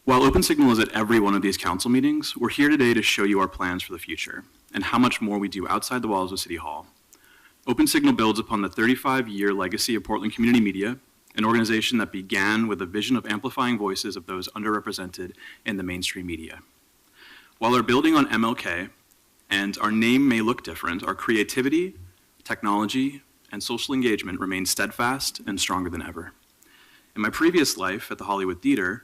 While OpenSignal is at every one of these council meetings, we're here today to show you our plans for the future and how much more we do outside the walls of City Hall. OpenSignal builds upon the 35-year legacy of Portland Community Media, an organization that began with a vision of amplifying voices of those underrepresented in the mainstream media. While we're building on MLK, and our name may look different, our creativity, technology, and social engagement remain steadfast and stronger than ever. In my previous life at the Hollywood Theater,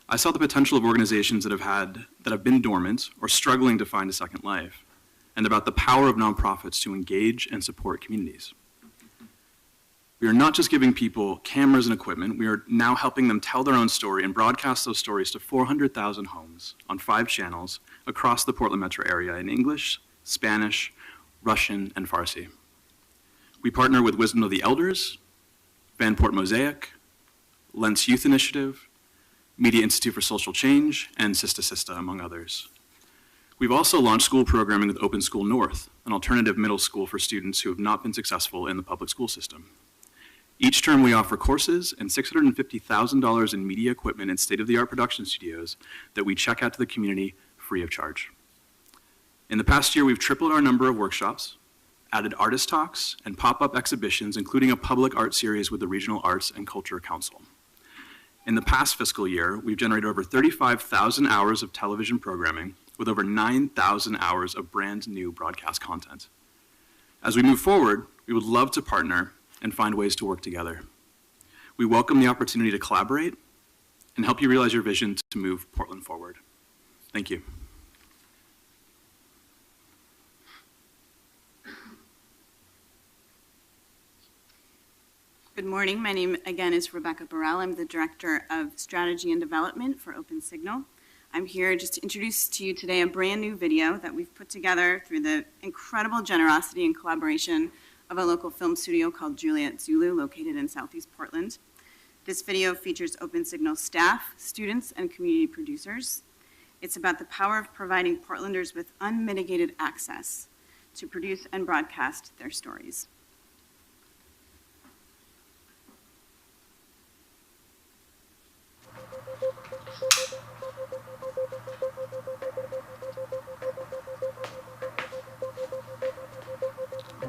I saw the potential of organizations that have been dormant or struggling to find a second life, and about the power of nonprofits to engage and support communities. We are not just giving people cameras and equipment, we are now helping them tell their own story and broadcast those stories to 400,000 homes on 5 channels across the Portland metro area in English, Spanish, Russian, and Farsi. We partner with Wisdom of the Elders, Vanport Mosaic, Lentz Youth Initiative, Media Institute for Social Change, and Sista Sista, among others. We've also launched school programming with Open School North, an alternative middle school for students who have not been successful in the public school system. Each term we offer courses and $650,000 in media equipment and state-of-the-art production studios that we check out to the community free of charge. In the past year, we've tripled our number of workshops, added artist talks, and pop-up exhibitions, including a public art series with the Regional Arts and Culture Council. In the past fiscal year, we've generated over 35,000 hours of television programming with over 9,000 hours of brand new broadcast content. As we move forward, we would love to partner and find ways to work together. We welcome the opportunity to collaborate and help you realize your vision to move Portland forward. Thank you. Good morning. My name, again, is Rebecca Burrell. I'm the Director of Strategy and Development for OpenSignal. I'm here just to introduce to you today a brand new video that we've put together through the incredible generosity and collaboration of a local film studio called Juliet Zulu, located in Southeast Portland. This video features OpenSignal staff, students, and community producers. It's about the power of providing Portlanders with unmitigated access to produce and broadcast their stories.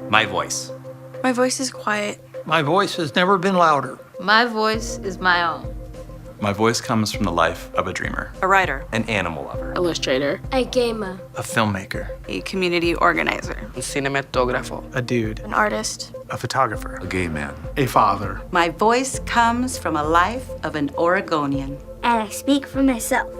My voice. My voice is quiet. My voice has never been louder. My voice is my own. My voice comes from the life of a dreamer, A writer. An animal lover. Illustrator. A gamer. A filmmaker. A community organizer. Un cinematógrafo. A dude. An artist. A photographer. A gay man. A father. My voice comes from a life of an Oregonian. And I speak for myself.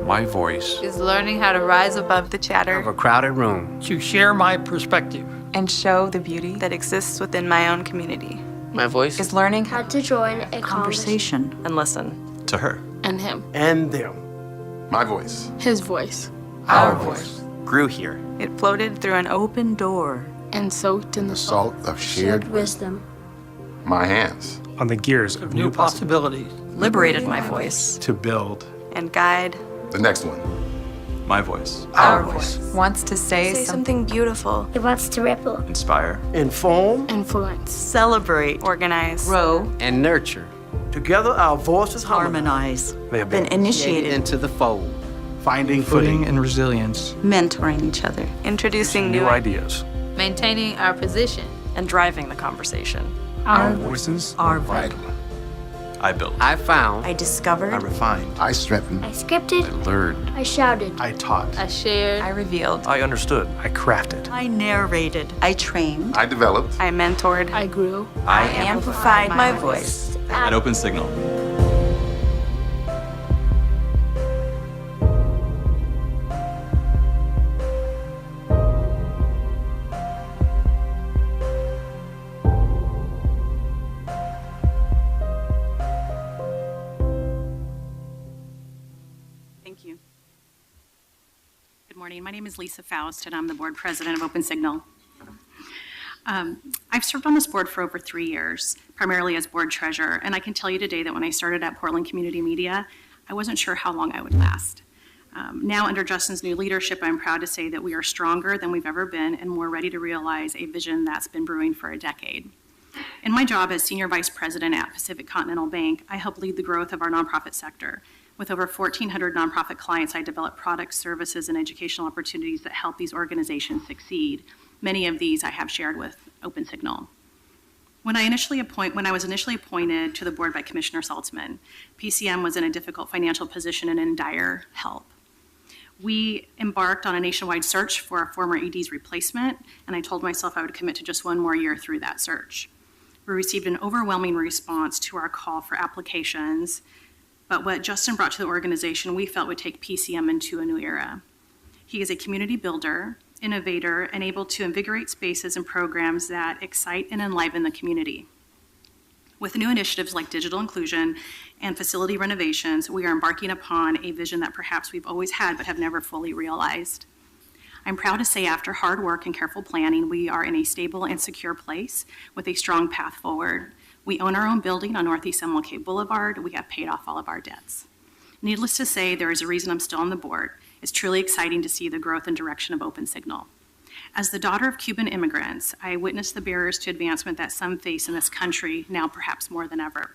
My voice Is learning how to rise above the chatter Of a crowded room. To share my perspective. And show the beauty that exists within my own community. My voice Is learning How to join a conversation. and listen. to her. and him. And them. My voice. His voice. Our voice. Grew here. It floated through an open door. And soaked in the Salt of shared wisdom. My hands. On the gears of new possibilities. Liberated my voice. To build. And guide The next one. My voice. our voice. Wants to say something beautiful. It wants to ripple. Inspire. Inform. influence. Celebrate. Organize. Grow, And nurture. Together our voices harmonize, They have been been initiated, Into the fold. finding footing and resilience. mentoring each other. Introducing New new ideas. Maintaining our position. and driving the conversation. Our voices Are Vital. I built. I found. I discovered, refined. I strengthened. I scripted. Learned. I shouted. I taught. I shared. I revealed. I understood. I crafted. I narrated, I trained, I developed. I mentored. I grew. I amplified my voice. At OpenSignal. Thank you. Good morning. My name is Lisa Faust, and I'm the board president of OpenSignal. I've served on this board for over 3 years, primarily as board treasurer, and I can tell you today that when I started at Portland Community Media, I wasn't sure how long I would last. Now, under Justin's new leadership, I'm proud to say that we are stronger than we've ever been and more ready to realize a vision that's been brewing for a decade. In my job as Senior Vice President at Pacific Continental Bank, I help lead the growth of our nonprofit sector. With over 1,400 nonprofit clients, I develop products, services, and educational opportunities that help these organizations succeed. Many of these I have shared with OpenSignal. When I was initially appointed to the board by Commissioner Saltzman, PCM was in a difficult financial position and in dire help. We embarked on a nationwide search for our former ED's replacement, and I told myself I would commit to just one more year through that search. We received an overwhelming response to our call for applications, but what Justin brought to the organization we felt would take PCM into a new era. He is a community builder, innovator, and able to invigorate spaces and programs that excite and enliven the community. With new initiatives like digital inclusion and facility renovations, we are embarking upon a vision that perhaps we've always had but have never fully realized. I'm proud to say after hard work and careful planning, we are in a stable and secure place with a strong path forward. We own our own building on Northeast MLK Boulevard. We have paid off all of our debts. Needless to say, there is a reason I'm still on the board. It's truly exciting to see the growth and direction of OpenSignal. As the daughter of Cuban immigrants, I witnessed the barriers to advancement that some face in this country, now perhaps more than ever.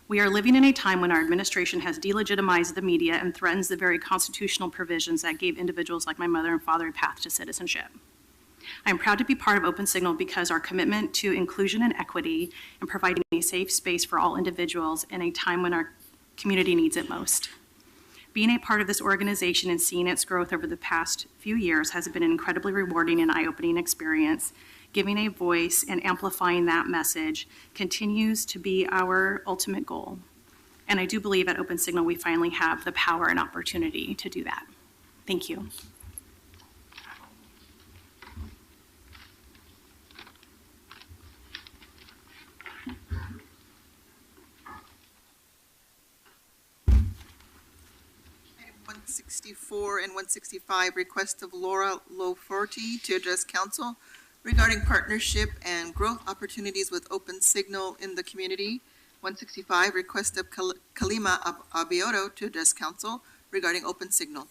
We are living in a time when our administration has delegitimized the media and threatens the very constitutional provisions that gave individuals like my mother and father a path to citizenship. I am proud to be part of OpenSignal because our commitment to inclusion and equity and providing a safe space for all individuals in a time when our community needs it most. Being a part of this organization and seeing its growth over the past few years has been an incredibly rewarding and eye-opening experience. Giving a voice and amplifying that message continues to be our ultimate goal. And I do believe at OpenSignal we finally have the power and opportunity to do that. Thank you. Item 164 and 165, request of Laura Loforti to address council regarding partnership and growth opportunities with OpenSignal in the community. 165, request of Kalima Abioto to address council regarding OpenSignal.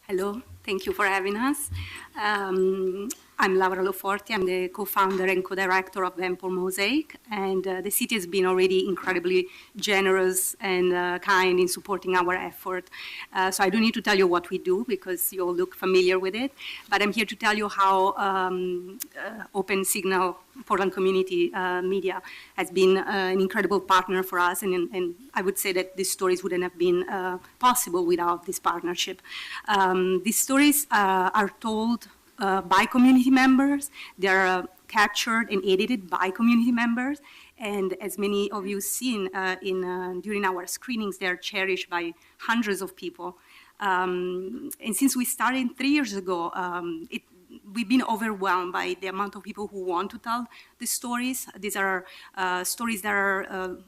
Hello, thank you for having us. I'm Laura Loforti. I'm the co-founder and co-director of Vanport Mosaic, and the city has been already incredibly generous and kind in supporting our effort. So I don't need to tell you what we do because you all look familiar with it, but I'm here to tell you how OpenSignal Portland Community Media has been an incredible partner for us, and I would say that these stories wouldn't have been possible without this partnership. These stories are told by community members. They are captured and edited by community members. And as many of you seen during our screenings, they are cherished by hundreds of people. And since we started 3 years ago, we've been overwhelmed by the amount of people who want to tell the stories. These are stories that are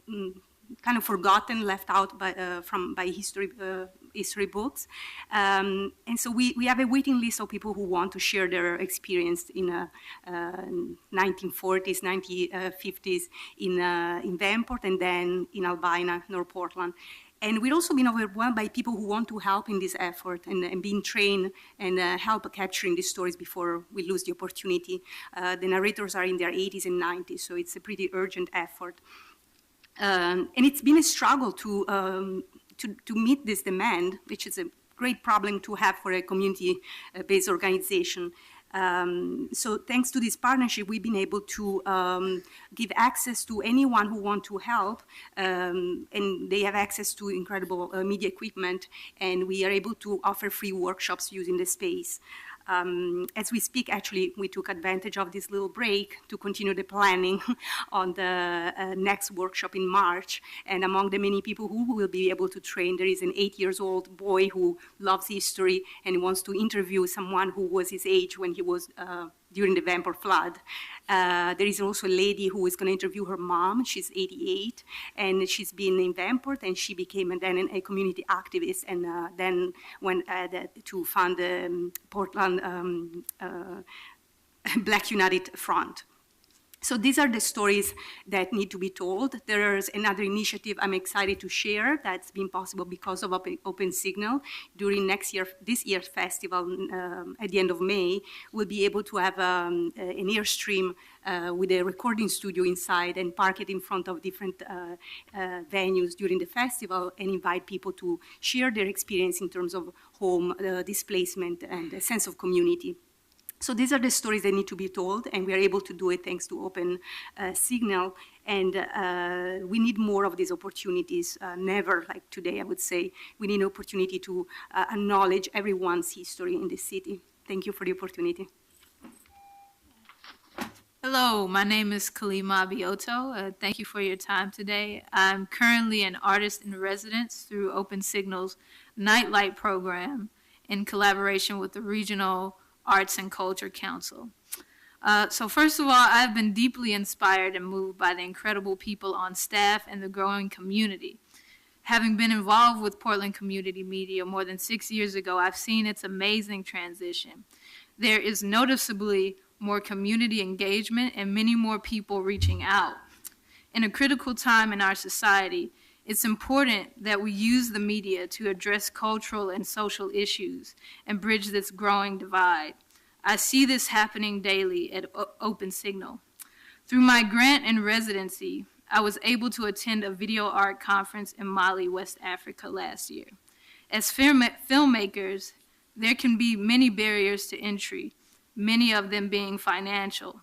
kind of forgotten, left out by history books. And so we have a waiting list of people who want to share their experience in 1940s, 1950s in Vanport, and then in Albina, North Portland. And we've also been overwhelmed by people who want to help in this effort and being trained and help capturing these stories before we lose the opportunity. The narrators are in their 80s and 90s, so it's a pretty urgent effort. And it's been a struggle to meet this demand, which is a great problem to have for a community-based organization. So thanks to this partnership, we've been able to give access to anyone who wants to help, and they have access to incredible media equipment, and we are able to offer free workshops using the space. As we speak, actually, we took advantage of this little break to continue the planning on the next workshop in March. And among the many people who will be able to train, there is an 8-year-old boy who loves history and wants to interview someone who was his age when he was during the Vanport flood. There is also a lady who is going to interview her mom. She's 88, and she's been in Vanport, and she became then a community activist, and then went to found the Portland Black United Front. So these are the stories that need to be told. There's another initiative I'm excited to share that's been possible because of Open Signal. During this year's festival, at the end of May, we'll be able to have an Airstream with a recording studio inside and park it in front of different venues during the festival and invite people to share their experience in terms of home displacement and a sense of community. So these are the stories that need to be told, and we are able to do it thanks to Open Signal. And we need more of these opportunities, never like today, I would say. We need an opportunity to acknowledge everyone's history in the city. Thank you for the opportunity. Hello, my name is Kalima Abioto. Thank you for your time today. I'm currently an artist in residence through Open Signal's Nightlight program in collaboration with the Regional Arts and Culture Council. So first of all, I've been deeply inspired and moved by the incredible people on staff and the growing community. Having been involved with Portland Community Media more than 6 years ago, I've seen its amazing transition. There is noticeably more community engagement and many more people reaching out. In a critical time in our society, it's important that we use the media to address cultural and social issues and bridge this growing divide. I see this happening daily at Open Signal. Through my grant and residency, I was able to attend a video art conference in Mali, West Africa last year. As filmmakers, there can be many barriers to entry, many of them being financial.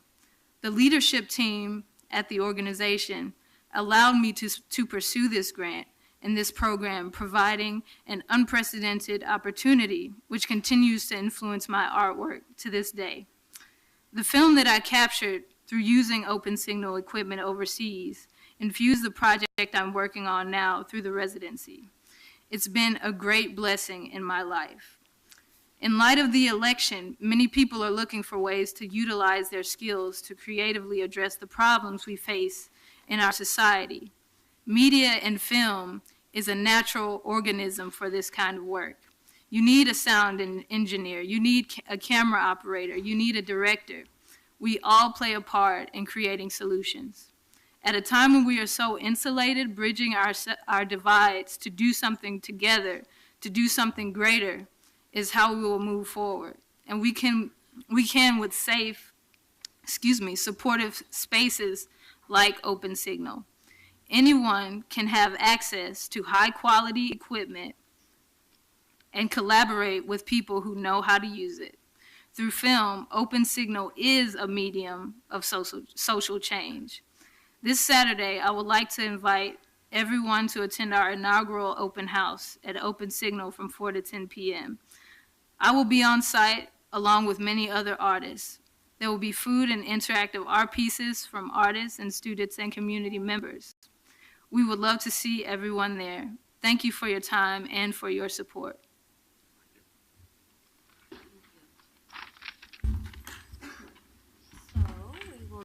The leadership team at the organization allowed me to pursue this grant and this program, providing an unprecedented opportunity, which continues to influence my artwork to this day. The film that I captured through using Open Signal equipment overseas infused the project I'm working on now through the residency. It's been a great blessing in my life. In light of the election, many people are looking for ways to utilize their skills to creatively address the problems we face in our society. Media and film is a natural organism for this kind of work. You need a sound engineer, you need a camera operator, you need a director. We all play a part in creating solutions. At a time when we are so insulated, bridging our divides to do something together, to do something greater, is how we will move forward. And we can with safe, supportive spaces like Open Signal. Anyone can have access to high quality equipment and collaborate with people who know how to use it. Through film, Open Signal is a medium of social change. This Saturday, I would like to invite everyone to attend our inaugural open house at Open Signal from 4 to 10 p.m. I will be on site along with many other artists. There will be food and interactive art pieces from artists and students and community members. We would love to see everyone there. Thank you for your time and for your support.